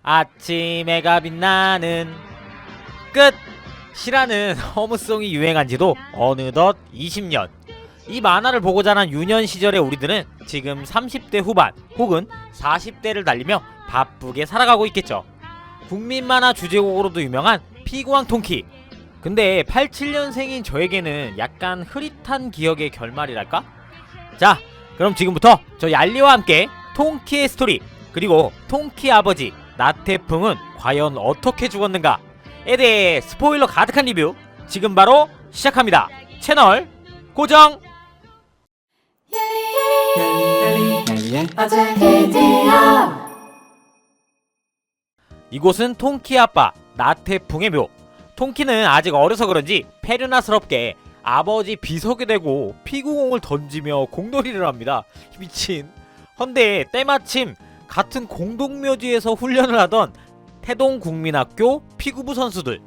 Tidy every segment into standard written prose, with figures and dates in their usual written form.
아침 해가 빛나는 끝! 시라는 허무송이 유행한 지도 어느덧 20년. 이 만화를 보고 자란 유년 시절의 우리들은 지금 30대 후반 혹은 40대를 달리며 바쁘게 살아가고 있겠죠. 국민 만화 주제곡으로도 유명한 피구왕 통키. 근데 87년생인 저에게는 약간 흐릿한 기억의 결말이랄까? 자, 그럼 지금부터 저 얄리와 함께 통키의 스토리, 그리고 통키 아버지 나태풍은 과연 어떻게 죽었는가에 대해 스포일러 가득한 리뷰 지금 바로 시작합니다. 채널 고정! 이곳은 통키 아빠 나태풍의 묘. 통키는 아직 어려서 그런지 페르나스럽게 아버지 비석이 되고 피구공을 던지며 공놀이를 합니다. 미친. 헌데 때마침 같은 공동묘지에서 훈련을 하던 태동국민학교 피구부 선수들,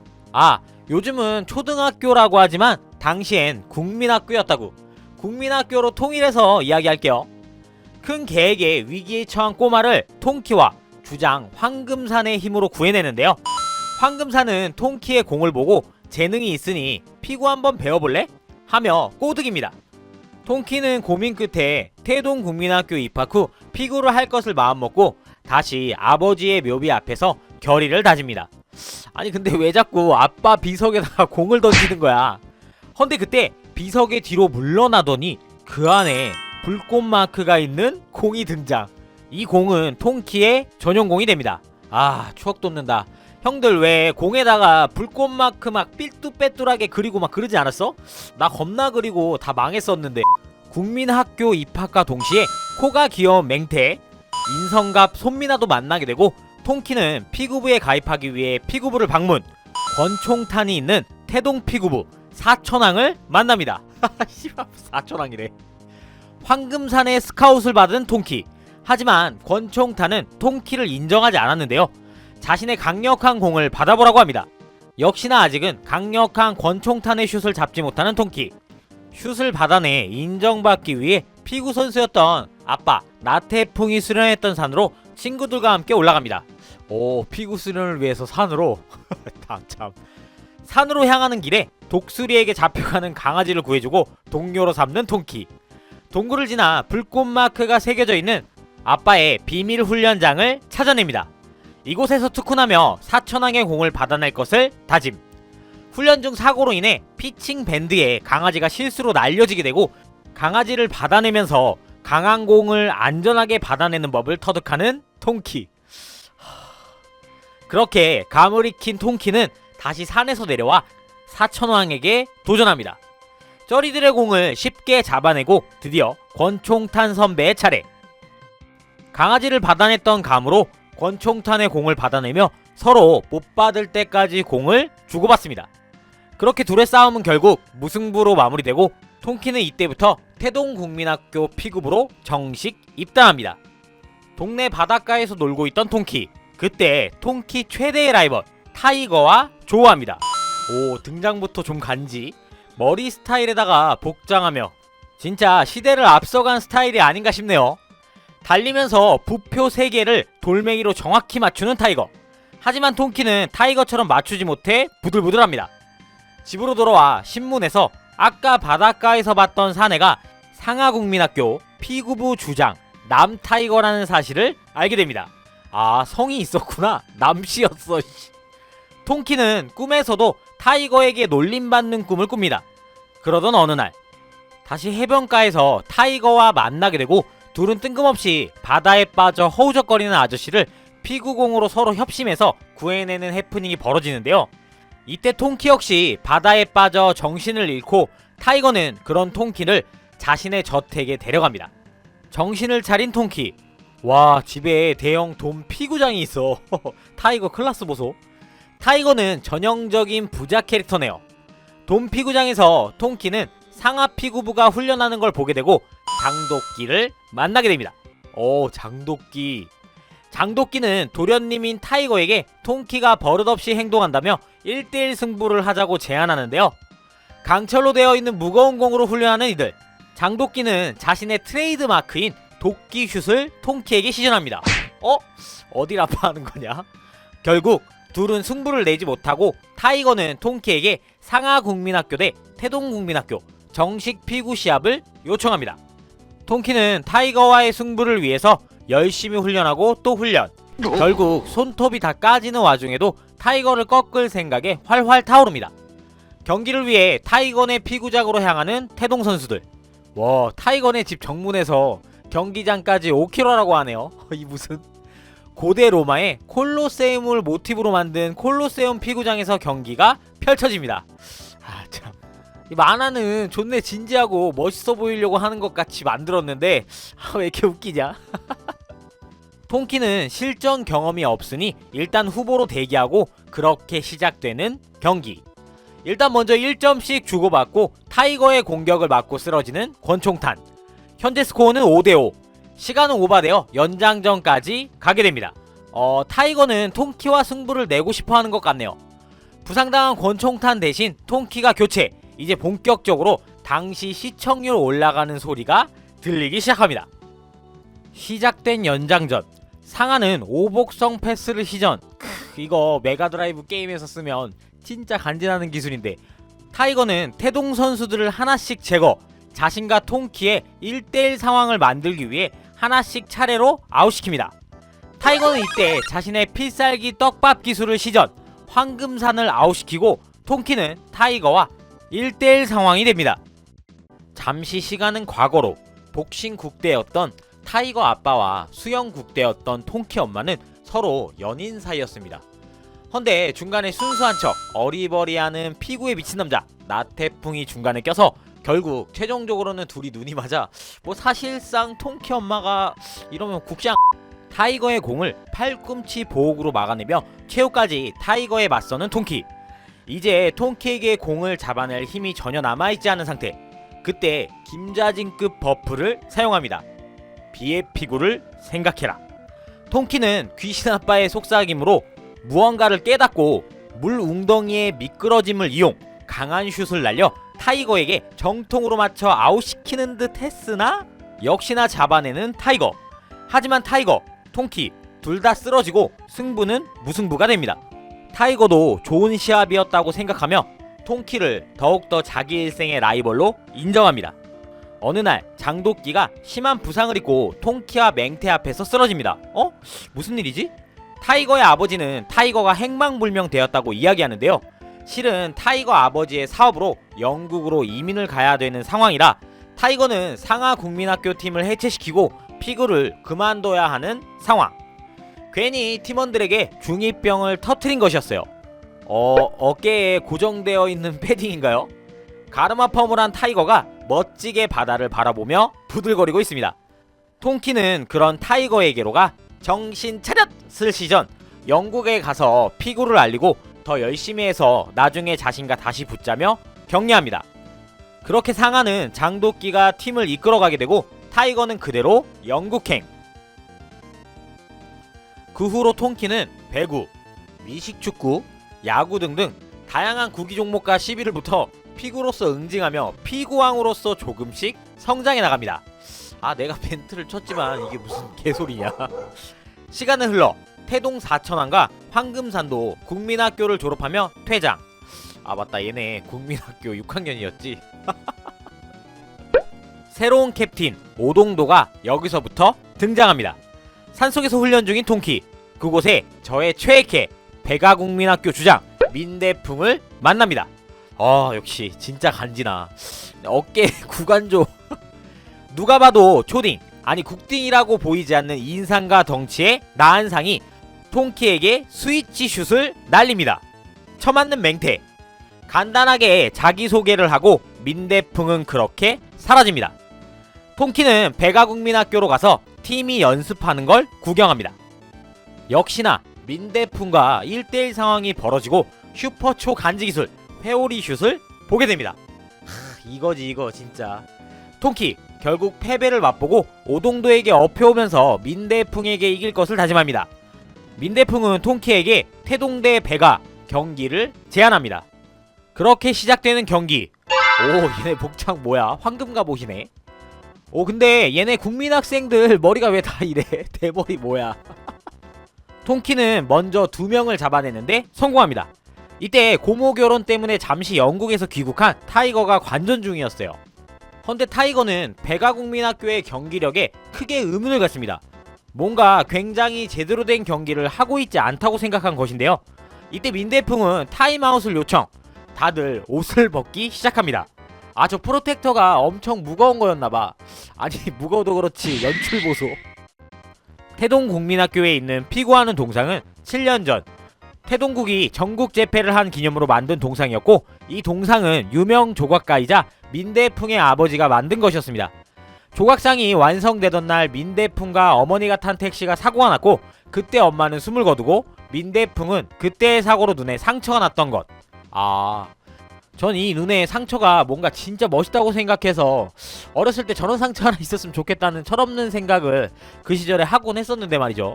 요즘은 초등학교라고 하지만 당시엔 국민학교였다고. 국민학교로 통일해서 이야기할게요. 큰 계획에 위기에 처한 꼬마를 통키와 주장 황금산의 힘으로 구해내는데요. 황금산은 통키의 공을 보고 재능이 있으니 피구 한번 배워볼래? 하며 꼬드깁니다. 통키는 고민 끝에 태동국민학교 입학 후 피구를 할 것을 마음먹고 다시 아버지의 묘비 앞에서 결의를 다집니다. 아니 근데 왜 자꾸 아빠 비석에다가 공을 던지는 거야? 헌데 그때 비석의 뒤로 물러나더니 그 안에 불꽃 마크가 있는 공이 등장. 이 공은 통키의 전용공이 됩니다. 추억 돋는다. 형들 왜 공에다가 불꽃 마크 막 삘뚜빼뚜하게 그리고 막 그러지 않았어? 나 겁나 그리고 다 망했었는데. 국민학교 입학과 동시에 코가 귀여운 맹태, 인성갑 손미나도 만나게 되고 통키는 피구부에 가입하기 위해 피구부를 방문. 권총탄이 있는 태동 피구부 사천왕을 만납니다. 씨발 사천왕이래. 황금산의 스카웃을 받은 통키. 하지만 권총탄은 통키를 인정하지 않았는데요. 자신의 강력한 공을 받아보라고 합니다. 역시나 아직은 강력한 권총탄의 슛을 잡지 못하는 통키. 슛을 받아내 인정받기 위해 피구 선수였던 아빠 나태풍이 수련했던 산으로 친구들과 함께 올라갑니다. 피구 수련을 위해서 산으로. 참. 산으로 향하는 길에 독수리에게 잡혀가는 강아지를 구해주고 동료로 삼는 통키. 동굴을 지나 불꽃 마크가 새겨져 있는 아빠의 비밀 훈련장을 찾아냅니다. 이곳에서 투혼하며 사천왕의 공을 받아낼 것을 다짐. 훈련 중 사고로 인해 피칭 밴드에 강아지가 실수로 날려지게 되고 강아지를 받아내면서 강한 공을 안전하게 받아내는 법을 터득하는 통키. 그렇게 감을 익힌 통키는 다시 산에서 내려와 사천왕에게 도전합니다. 쩌리들의 공을 쉽게 잡아내고 드디어 권총탄 선배의 차례. 강아지를 받아냈던 감으로 권총탄의 공을 받아내며 서로 못 받을 때까지 공을 주고받습니다. 그렇게 둘의 싸움은 결국 무승부로 마무리되고 통키는 이때부터 태동국민학교 피구부로 정식 입단합니다. 동네 바닷가에서 놀고 있던 통키. 그때 통키 최대의 라이벌 타이거와 조우합니다. 등장부터 좀 간지. 머리 스타일에다가 복장하며 진짜 시대를 앞서간 스타일이 아닌가 싶네요. 달리면서 부표 3개를 돌멩이로 정확히 맞추는 타이거. 하지만 통키는 타이거처럼 맞추지 못해 부들부들합니다. 집으로 돌아와 신문에서 아까 바닷가에서 봤던 사내가 상하국민학교 피구부 주장 남타이거라는 사실을 알게 됩니다. 성이 있었구나. 남씨였어. 통키는 꿈에서도 타이거에게 놀림받는 꿈을 꿉니다. 그러던 어느 날 다시 해변가에서 타이거와 만나게 되고 둘은 뜬금없이 바다에 빠져 허우적거리는 아저씨를 피구공으로 서로 협심해서 구해내는 해프닝이 벌어지는데요. 이때 통키 역시 바다에 빠져 정신을 잃고 타이거는 그런 통키를 자신의 저택에 데려갑니다. 정신을 차린 통키. 집에 대형 돔 피구장이 있어. 타이거 클라스 보소. 타이거는 전형적인 부자 캐릭터네요. 돔 피구장에서 통키는 상하 피구부가 훈련하는 걸 보게 되고 장도끼를 만나게 됩니다. 장도끼. 장도끼는 도련님인 타이거에게 통키가 버릇없이 행동한다며 1대1 승부를 하자고 제안하는데요. 강철로 되어 있는 무거운 공으로 훈련하는 이들. 장도끼는 자신의 트레이드 마크인 도끼 슛을 통키에게 시전합니다. 어딜 아파하는 거냐? 결국 둘은 승부를 내지 못하고 타이거는 통키에게 상하국민학교 대 태동국민학교 정식 피구 시합을 요청합니다. 통키는 타이거와의 승부를 위해서 열심히 훈련하고 또 훈련. 결국 손톱이 다 까지는 와중에도 타이거를 꺾을 생각에 활활 타오릅니다. 경기를 위해 타이거네 피구장으로 향하는 태동 선수들. 와, 타이거네 집 정문에서 경기장까지 5km라고 하네요. 이 무슨 고대 로마의 콜로세움을 모티브로 만든 콜로세움 피구장에서 경기가 펼쳐집니다. 아 참, 이 만화는 존내 진지하고 멋있어 보이려고 하는 것 같이 만들었는데 왜 이렇게 웃기냐? 통키는 실전 경험이 없으니 일단 후보로 대기하고 그렇게 시작되는 경기. 일단 먼저 1점씩 주고받고 타이거의 공격을 맞고 쓰러지는 권총탄. 현재 스코어는 5대5. 시간은 오바되어 연장전까지 가게 됩니다. 타이거는 통키와 승부를 내고 싶어하는 것 같네요. 부상당한 권총탄 대신 통키가 교체. 이제 본격적으로 당시 시청률 올라가는 소리가 들리기 시작합니다. 시작된 연장전. 상하는 오복성 패스를 시전. 이거 메가드라이브 게임에서 쓰면 진짜 간지나는 기술인데, 타이거는 태동 선수들을 하나씩 제거. 자신과 통키의 1대1 상황을 만들기 위해 하나씩 차례로 아웃시킵니다. 타이거는 이때 자신의 필살기 떡밥 기술을 시전. 황금산을 아웃시키고 통키는 타이거와 1대1 상황이 됩니다. 잠시 시간은 과거로. 복싱 국대였던 타이거 아빠와 수영 국대였던 통키 엄마는 서로 연인 사이였습니다. 헌데 중간에 순수한 척 어리버리하는 피구에 미친 남자 나태풍이 중간에 껴서 결국 최종적으로는 둘이 눈이 맞아. 뭐 사실상 통키 엄마가 이러면 국장. 타이거의 공을 팔꿈치 보호구로 막아내며 최후까지 타이거에 맞서는 통키. 이제 통키에게 공을 잡아낼 힘이 전혀 남아있지 않은 상태. 그때 김자진급 버프를 사용합니다. 비의 피구를 생각해라. 통키는 귀신 아빠의 속삭임으로 무언가를 깨닫고 물 웅덩이의 미끄러짐을 이용 강한 슛을 날려 타이거에게 정통으로 맞춰 아웃시키는 듯 했으나 역시나 잡아내는 타이거. 하지만 타이거, 통키 둘 다 쓰러지고 승부는 무승부가 됩니다. 타이거도 좋은 시합이었다고 생각하며 통키를 더욱더 자기 일생의 라이벌로 인정합니다. 어느 날 장도끼가 심한 부상을 입고 통키와 맹태 앞에서 쓰러집니다. 무슨 일이지? 타이거의 아버지는 타이거가 행방불명되었다고 이야기하는데요. 실은 타이거 아버지의 사업으로 영국으로 이민을 가야 되는 상황이라 타이거는 상하국민학교 팀을 해체시키고 피구를 그만둬야 하는 상황. 괜히 팀원들에게 중2병을 터트린 것이었어요. 어깨에 고정되어 있는 패딩인가요? 가르마펌을 한 타이거가 멋지게 바다를 바라보며 부들거리고 있습니다. 통키는 그런 타이거에게로 가 정신 차렷! 슬 시전 영국에 가서 피구를 알리고 더 열심히 해서 나중에 자신과 다시 붙자며 격려합니다. 그렇게 상하는 장도끼가 팀을 이끌어가게 되고 타이거는 그대로 영국행. 그 후로 통키는 배구, 미식축구, 야구 등등 다양한 구기 종목과 시비를 붙어 피구로서 응징하며 피구왕으로서 조금씩 성장해 나갑니다. 내가 멘트를 쳤지만 이게 무슨 개소리냐. 시간은 흘러 태동 사천왕과 황금산도 국민학교를 졸업하며 퇴장. 맞다, 얘네 국민학교 6학년이었지. 새로운 캡틴 오동도가 여기서부터 등장합니다. 산속에서 훈련 중인 통키. 그곳에 저의 최애캐 백아국민학교 주장 민대풍을 만납니다. 역시 진짜 간지나. 어깨 구간조. 누가 봐도 초딩, 아니 국딩이라고 보이지 않는 인상과 덩치의 나한상이 통키에게 스위치 슛을 날립니다. 처맞는 맹태. 간단하게 자기소개를 하고 민대풍은 그렇게 사라집니다. 통키는 백아국민학교로 가서 팀이 연습하는 걸 구경합니다. 역시나 민대풍과 1대1 상황이 벌어지고 슈퍼초 간지기술 회오리 슛을 보게 됩니다. 이거지 이거 진짜. 통키 결국 패배를 맛보고 오동도에게 업혀오면서 민대풍에게 이길 것을 다짐합니다. 민대풍은 통키에게 태동대 백아 경기를 제안합니다. 그렇게 시작되는 경기. 얘네 복장 뭐야? 황금 갑옷이네. 근데 얘네 국민학생들 머리가 왜 다 이래? 대머리 뭐야? 통키는 먼저 2명을 잡아내는데 성공합니다. 이때 고모 결혼 때문에 잠시 영국에서 귀국한 타이거가 관전 중이었어요. 헌데 타이거는 백아국민학교의 경기력에 크게 의문을 갖습니다. 뭔가 굉장히 제대로 된 경기를 하고 있지 않다고 생각한 것인데요. 이때 민대풍은 타임아웃을 요청. 다들 옷을 벗기 시작합니다. 아, 저 프로텍터가 엄청 무거운 거였나봐. 아니, 무거워도 그렇지 연출 보소. 태동국민학교에 있는 피구하는 동상은 7년 전 태동국이 전국 재패를 한 기념으로 만든 동상이었고, 이 동상은 유명 조각가이자 민대풍의 아버지가 만든 것이었습니다. 조각상이 완성되던 날 민대풍과 어머니가 탄 택시가 사고가 났고, 그때 엄마는 숨을 거두고 민대풍은 그때의 사고로 눈에 상처가 났던 것. 전 이 눈에 상처가 뭔가 진짜 멋있다고 생각해서 어렸을 때 저런 상처 하나 있었으면 좋겠다는 철없는 생각을 그 시절에 하곤 했었는데 말이죠.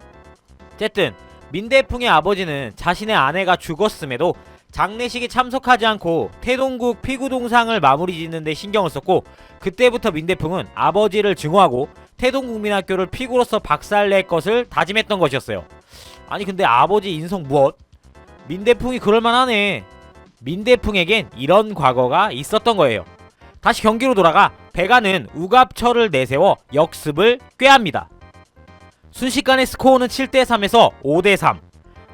어쨌든 민대풍의 아버지는 자신의 아내가 죽었음에도 장례식에 참석하지 않고 태동국 피구동상을 마무리 짓는 데 신경을 썼고, 그때부터 민대풍은 아버지를 증오하고 태동국민학교를 피구로서 박살낼 것을 다짐했던 것이었어요. 아니 근데 아버지 인성 무엇? 민대풍이 그럴만하네. 민대풍에겐 이런 과거가 있었던 거예요. 다시 경기로 돌아가 백아는 우갑철을 내세워 역습을 꾀합니다. 순식간에 스코어는 7대3에서 5대3,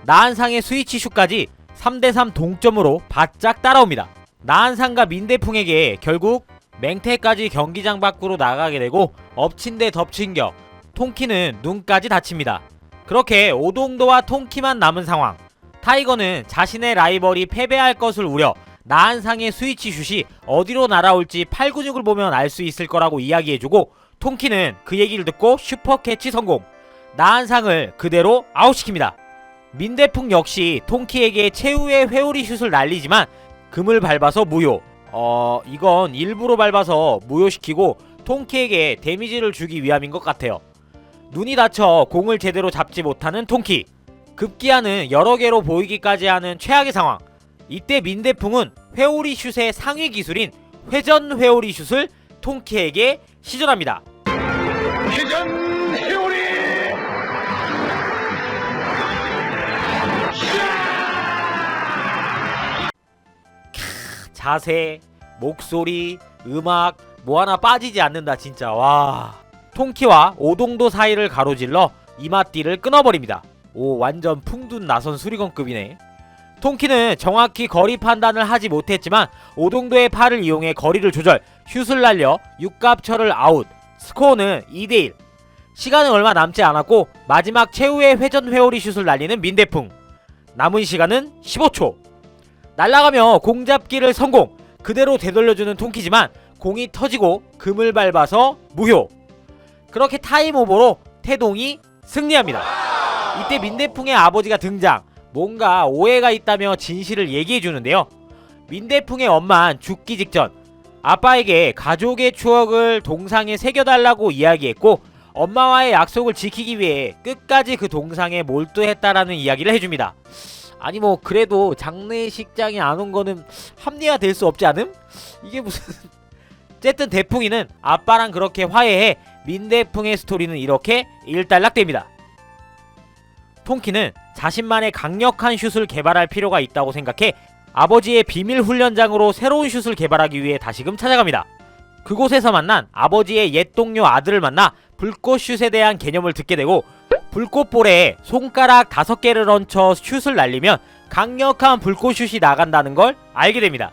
나한상의 스위치슛까지 3대3 동점으로 바짝 따라옵니다. 나한상과 민대풍에게 결국 맹태까지 경기장 밖으로 나가게 되고, 엎친 데 덮친 격 통키는 눈까지 다칩니다. 그렇게 오동도와 통키만 남은 상황. 타이거는 자신의 라이벌이 패배할 것을 우려 나한상의 스위치슛이 어디로 날아올지 팔근육을 보면 알 수 있을 거라고 이야기해주고, 통키는 그 얘기를 듣고 슈퍼캐치 성공. 나한상을 그대로 아웃시킵니다. 민대풍 역시 통키에게 최후의 회오리 슛을 날리지만 금을 밟아서 무효. 이건 일부러 밟아서 무효시키고 통키에게 데미지를 주기 위함인 것 같아요. 눈이 다쳐 공을 제대로 잡지 못하는 통키. 급기야는 여러 개로 보이기까지 하는 최악의 상황. 이때 민대풍은 회오리 슛의 상위 기술인 회전 회오리 슛을 통키에게 시전합니다. 회전 회오리! 자세, 목소리, 음악 뭐 하나 빠지지 않는다 진짜. 와. 통키와 오동도 사이를 가로질러 이마띠를 끊어버립니다. 오, 완전 풍둔 나선 수리건급이네. 통키는 정확히 거리 판단을 하지 못했지만 오동도의 팔을 이용해 거리를 조절, 슛을 날려 육갑철을 아웃. 스코어는 2대1. 시간은 얼마 남지 않았고 마지막 최후의 회전 회오리 슛을 날리는 민대풍. 남은 시간은 15초. 날아가며 공 잡기를 성공. 그대로 되돌려주는 통키지만 공이 터지고 금을 밟아서 무효. 그렇게 타임오버로 태동이 승리합니다. 이때 민대풍의 아버지가 등장. 뭔가 오해가 있다며 진실을 얘기해주는데요. 민대풍의 엄마는 죽기 직전 아빠에게 가족의 추억을 동상에 새겨달라고 이야기했고, 엄마와의 약속을 지키기 위해 끝까지 그 동상에 몰두했다라는 이야기를 해줍니다. 아니 뭐 그래도 장례식장에 안 온 거는 합리화 될 수 없지 않음? 이게 무슨 어쨌든 대풍이는 아빠랑 그렇게 화해해 민대풍의 스토리는 이렇게 일단락됩니다. 통키는 자신만의 강력한 슛을 개발할 필요가 있다고 생각해 아버지의 비밀 훈련장으로 새로운 슛을 개발하기 위해 다시금 찾아갑니다. 그곳에서 만난 아버지의 옛 동료 아들을 만나 불꽃슛에 대한 개념을 듣게 되고, 불꽃볼에 손가락 5개를 얹혀 슛을 날리면 강력한 불꽃슛이 나간다는 걸 알게 됩니다.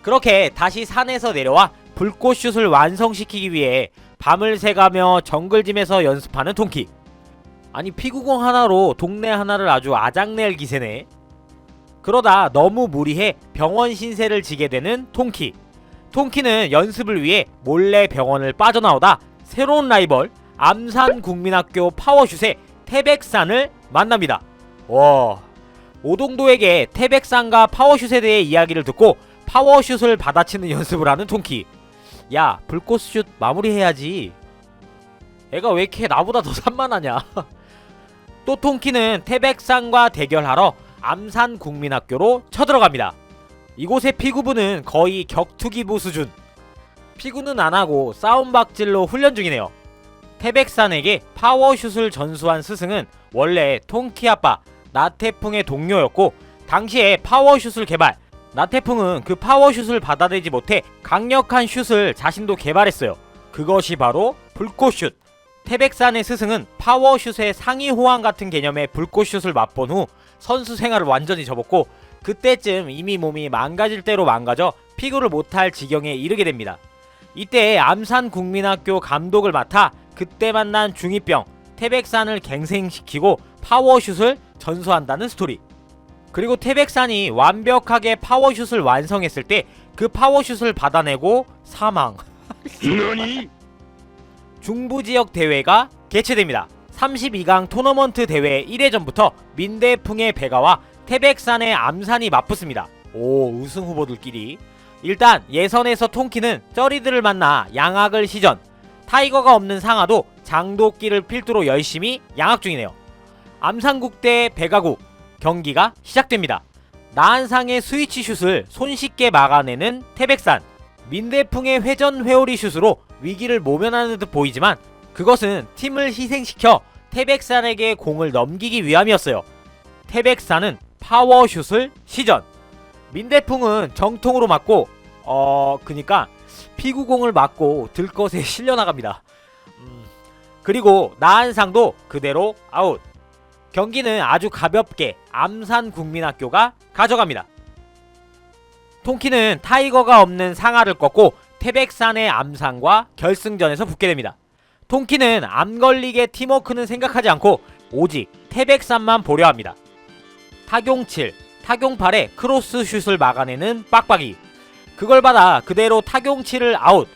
그렇게 다시 산에서 내려와 불꽃슛을 완성시키기 위해 밤을 새가며 정글짐에서 연습하는 통키. 아니 피구공 하나로 동네 하나를 아주 아작낼 기세네. 그러다 너무 무리해 병원 신세를 지게 되는 통키. 통키는 연습을 위해 몰래 병원을 빠져나오다 새로운 라이벌 암산국민학교 파워슛의 태백산을 만납니다. 와, 오동도에게 태백산과 파워슛에 대해 이야기를 듣고 파워슛을 받아치는 연습을 하는 통키. 야, 불꽃슛 마무리해야지. 애가 왜 이렇게 나보다 더 산만하냐. 또 통키는 태백산과 대결하러 암산국민학교로 쳐들어갑니다. 이곳의 피구부는 거의 격투기부 수준. 피구는 안하고 싸움박질로 훈련 중이네요. 태백산에게 파워슛을 전수한 스승은 원래 통키 아빠 나태풍의 동료였고, 당시에 파워슛을 개발, 나태풍은 그 파워슛을 받아내지 못해 강력한 슛을 자신도 개발했어요. 그것이 바로 불꽃슛. 태백산의 스승은 파워슛의 상위 호환 같은 개념의 불꽃슛을 맛본 후 선수 생활을 완전히 접었고, 그때쯤 이미 몸이 망가질 대로 망가져 피구를 못할 지경에 이르게 됩니다. 이때 암산국민학교 감독을 맡아 그때 만난 중2병 태백산을 갱생시키고 파워슛을 전수한다는 스토리. 그리고 태백산이 완벽하게 파워슛을 완성했을 때 그 파워슛을 받아내고 사망. 너니? 중부지역 대회가 개최됩니다. 32강 토너먼트 대회 1회전부터 민대풍의 배가와 태백산의 암산이 맞붙습니다. 오, 우승 후보들끼리. 일단 예선에서 통키는 쩌리들을 만나 양악을 시전, 타이거가 없는 상하도 장도끼를 필두로 열심히 양악 중이네요. 암산국 대 배가국 경기가 시작됩니다. 나한상의 스위치슛을 손쉽게 막아내는 태백산, 민대풍의 회전 회오리 슛으로 위기를 모면하는 듯 보이지만 그것은 팀을 희생시켜 태백산에게 공을 넘기기 위함이었어요. 태백산은 파워슛을 시전, 민대풍은 정통으로 맞고 그니까 피구공을 맞고 들것에 실려나갑니다. 그리고 나한상도 그대로 아웃. 경기는 아주 가볍게 암산국민학교가 가져갑니다. 통키는 타이거가 없는 상하를 꺾고 태백산의 암산과 결승전에서 붙게 됩니다. 통키는 암걸리게 팀워크는 생각하지 않고 오직 태백산만 보려 합니다. 타경칠, 타경팔에 크로스 슛을 막아내는 빡빡이. 그걸 받아 그대로 타경칠을 아웃.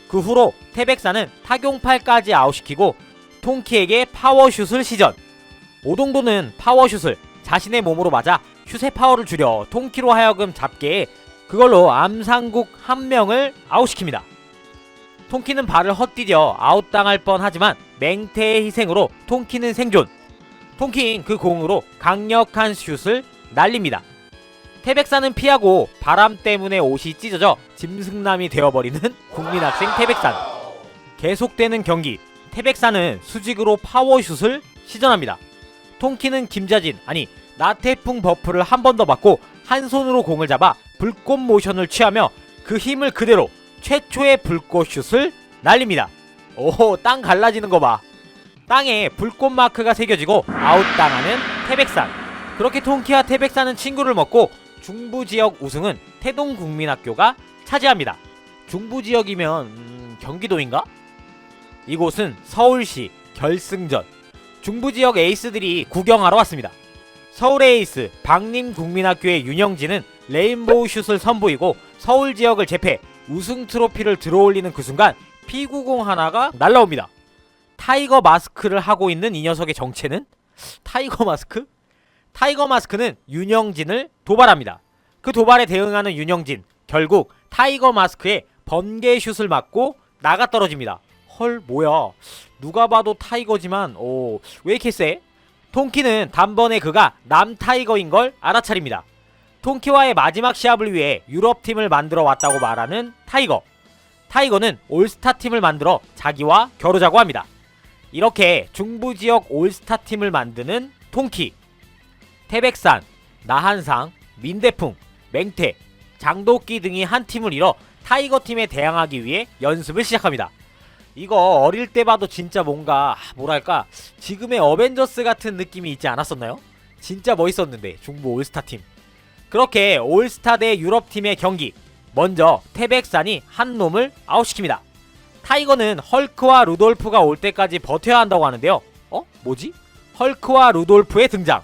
그 후로 태백산은 타경팔까지 아웃시키고 통키에게 파워슛을 시전. 오동도는 파워슛을 자신의 몸으로 맞아 슛의 파워를 줄여 통키로 하여금 잡게 해 그걸로 암산국 한 명을 아웃시킵니다. 통키는 발을 헛디뎌 아웃당할 뻔하지만 맹태의 희생으로 통키는 생존. 통키는 그 공으로 강력한 슛을 날립니다. 태백산은 피하고 바람 때문에 옷이 찢어져 짐승남이 되어버리는 국민학생 태백산. 계속되는 경기, 태백산은 수직으로 파워슛을 시전합니다. 통키는 김자진, 아니 나태풍 버프를 한 번 더 받고 한 손으로 공을 잡아 불꽃 모션을 취하며 그 힘을 그대로 최초의 불꽃슛을 날립니다. 오, 땅 갈라지는 거 봐. 땅에 불꽃 마크가 새겨지고 아웃당하는 태백산. 그렇게 통키와 태백산은 친구를 먹고 중부지역 우승은 태동국민학교가 차지합니다. 중부지역이면 경기도인가? 이곳은 서울시 결승전. 중부지역 에이스들이 구경하러 왔습니다. 서울의 에이스 박림국민학교의 윤영진은 레인보우 슛을 선보이고 서울지역을 제패 우승 트로피를 들어올리는 그 순간 피구공 하나가 날라옵니다. 타이거 마스크를 하고 있는 이 녀석의 정체는? 타이거 마스크? 타이거 마스크는 윤영진을 도발합니다. 그 도발에 대응하는 윤영진, 결국 타이거 마스크에 번개 슛을 맞고 나가 떨어집니다. 헐, 뭐야, 누가 봐도 타이거지만 왜 이렇게 세? 통키는 단번에 그가 남타이거인 걸 알아차립니다. 통키와의 마지막 시합을 위해 유럽팀을 만들어 왔다고 말하는 타이거. 타이거는 올스타팀을 만들어 자기와 겨루자고 합니다. 이렇게 중부지역 올스타팀을 만드는 통키. 태백산, 나한상, 민대풍, 맹태, 장도끼 등이 한 팀을 이뤄 타이거팀에 대항하기 위해 연습을 시작합니다. 이거 어릴 때 봐도 진짜 뭔가 뭐랄까 지금의 어벤져스 같은 느낌이 있지 않았었나요? 진짜 멋있었는데 중부 올스타팀. 그렇게 올스타 대 유럽팀의 경기. 먼저 태백산이 한 놈을 아웃시킵니다. 타이거는 헐크와 루돌프가 올 때까지 버텨야 한다고 하는데요. 뭐지? 헐크와 루돌프의 등장.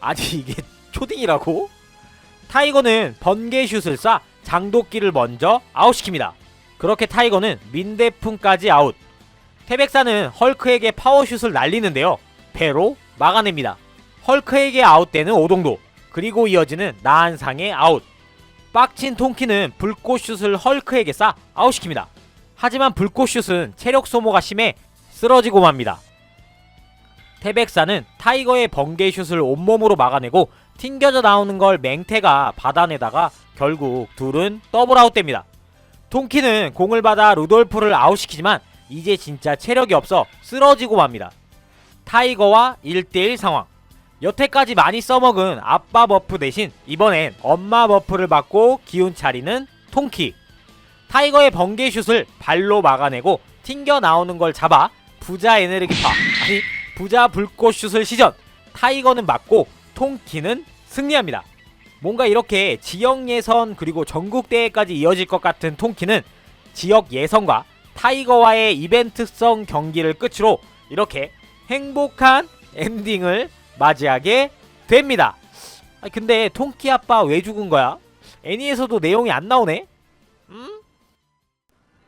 아니 이게 초딩이라고? 타이거는 번개슛을 쏴 장도끼를 먼저 아웃시킵니다. 그렇게 타이거는 민대풍까지 아웃. 태백산은 헐크에게 파워슛을 날리는데요. 배로 막아냅니다. 헐크에게 아웃되는 오동도. 그리고 이어지는 나한상의 아웃. 빡친 통키는 불꽃슛을 헐크에게 쏴 아웃시킵니다. 하지만 불꽃슛은 체력 소모가 심해 쓰러지고 맙니다. 태백산은 타이거의 번개슛을 온몸으로 막아내고 튕겨져 나오는 걸 맹태가 받아내다가 결국 둘은 더블아웃됩니다. 통키는 공을 받아 루돌프를 아웃시키지만 이제 진짜 체력이 없어 쓰러지고 맙니다. 타이거와 1대1 상황. 여태까지 많이 써먹은 아빠 버프 대신 이번엔 엄마 버프를 받고 기운 차리는 통키. 타이거의 번개슛을 발로 막아내고 튕겨 나오는 걸 잡아 부자 에너지파, 아니 부자 불꽃슛을 시전. 타이거는 맞고 통키는 승리합니다. 뭔가 이렇게 지역 예선 그리고 전국 대회까지 이어질 것 같은 통키는 지역 예선과 타이거와의 이벤트성 경기를 끝으로 이렇게 행복한 엔딩을 맞이하게 됩니다. 근데 통키 아빠 왜 죽은 거야? 애니에서도 내용이 안 나오네?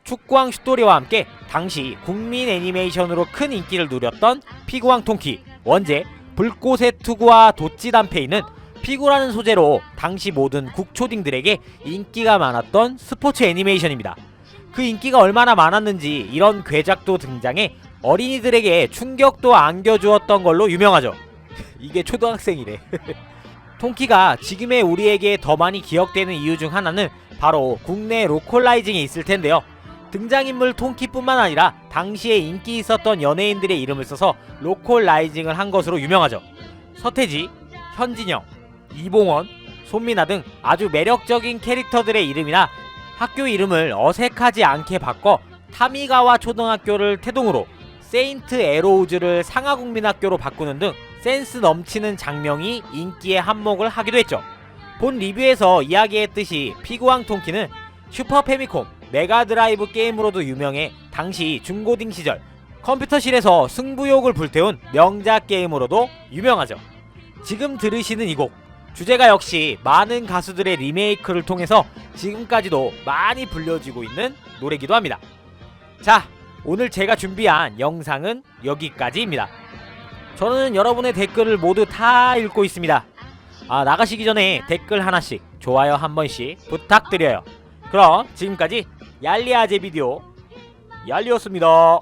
축구왕 슛돌이와 함께 당시 국민 애니메이션으로 큰 인기를 누렸던 피구왕 통키. 원제 불꽃의 투구와 도찌단페이는 피구라는 소재로 당시 모든 국초딩들에게 인기가 많았던 스포츠 애니메이션입니다. 그 인기가 얼마나 많았는지 이런 괴작도 등장해 어린이들에게 충격도 안겨주었던 걸로 유명하죠. 이게 초등학생이래. 통키가 지금의 우리에게 더 많이 기억되는 이유 중 하나는 바로 국내 로컬라이징에 있을 텐데요. 등장인물 통키뿐만 아니라 당시에 인기 있었던 연예인들의 이름을 써서 로컬라이징을 한 것으로 유명하죠. 서태지, 현진영, 이봉원, 손민아 등 아주 매력적인 캐릭터들의 이름이나 학교 이름을 어색하지 않게 바꿔 타미가와 초등학교를 태동으로 세인트 에로우즈를 상하국민학교로 바꾸는 등 센스 넘치는 장면이 인기의 한몫을 하기도 했죠. 본 리뷰에서 이야기했듯이 피구왕 통키는 슈퍼 패미콤, 메가드라이브 게임으로도 유명해 당시 중고딩 시절 컴퓨터실에서 승부욕을 불태운 명작 게임으로도 유명하죠. 지금 들으시는 이 곡, 주제가 역시 많은 가수들의 리메이크를 통해서 지금까지도 많이 불려지고 있는 노래기도 합니다. 자, 오늘 제가 준비한 영상은 여기까지입니다. 저는 여러분의 댓글을 모두 다 읽고 있습니다. 나가시기 전에 댓글 하나씩, 좋아요 한 번씩 부탁드려요. 그럼 지금까지 얄리아재 비디오 얄리였습니다.